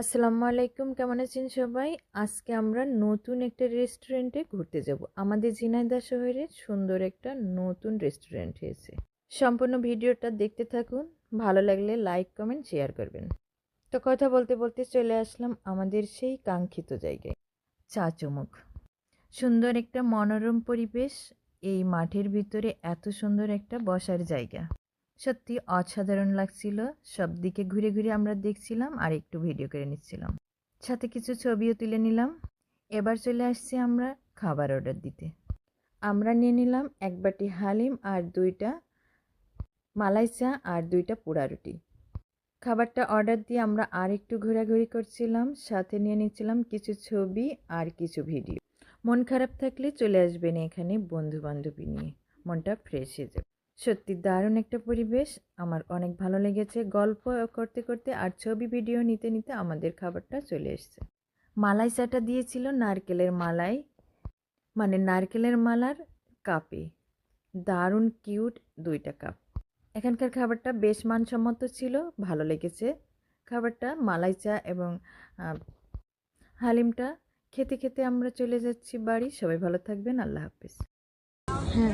আসসালামু আলাইকুম, কেমন আছেন সবাই? আজকে আমরা নতুন একটা রেস্টুরেন্টে ঘুরতে যাব। আমাদের ঝিনাইদহ শহরে সুন্দর একটা নতুন রেস্টুরেন্ট হয়েছে। সম্পূর্ণ ভিডিওটা দেখতে থাকুন। ভালো লাগলে লাইক, কমেন্ট, শেয়ার করবেন। তো কথা বলতে বলতে চলে আসলাম আমাদের সেই কাঙ্ক্ষিত জায়গায়, চা চুমুক। সুন্দর একটা মনোরম পরিবেশ। এই মাঠের ভিতরে এত সুন্দর একটা বসার জায়গা, সত্যি অসাধারণ লাগছিল। সব দিকে ঘুরে ঘুরে আমরা দেখছিলাম আর একটু ভিডিও করে নিচ্ছিলাম, সাথে কিছু ছবিও তুলে নিলাম। এবার চলে আসছি আমরা খাবার অর্ডার দিতে। আমরা নিয়ে নিলাম এক বাটি হালিম আর দুইটা মালাই চা আর দুইটা পোড়া রুটি। খাবারটা অর্ডার দিয়ে আমরা আর একটু ঘোরাঘুরি করছিলাম, সাথে নিয়ে নিচ্ছিলাম কিছু ছবি আর কিছু ভিডিও। মন খারাপ থাকলে চলে আসবেন এখানে বন্ধু বান্ধবী নিয়ে, মনটা ফ্রেশ হয়ে যাবে। সত্যি দারুণ একটা পরিবেশ, আমার অনেক ভালো লেগেছে। গল্প করতে করতে আর ছবি ভিডিও নিতে নিতে আমাদের খাবারটা চলে এসেছে। মালাই চাটা দিয়েছিল নারকেলের মালাই, মানে নারকেলের মালার কাপে। দারুণ কিউট দুইটা কাপ। এখানকার খাবারটা বেশ মানসম্মত ছিল, ভালো লেগেছে খাবারটা। মালাই চা এবং হালিমটা খেতে খেতে আমরা চলে যাচ্ছি বাড়ি। সবাই ভালো থাকবেন, আল্লাহ হাফেজ। হ্যাঁ।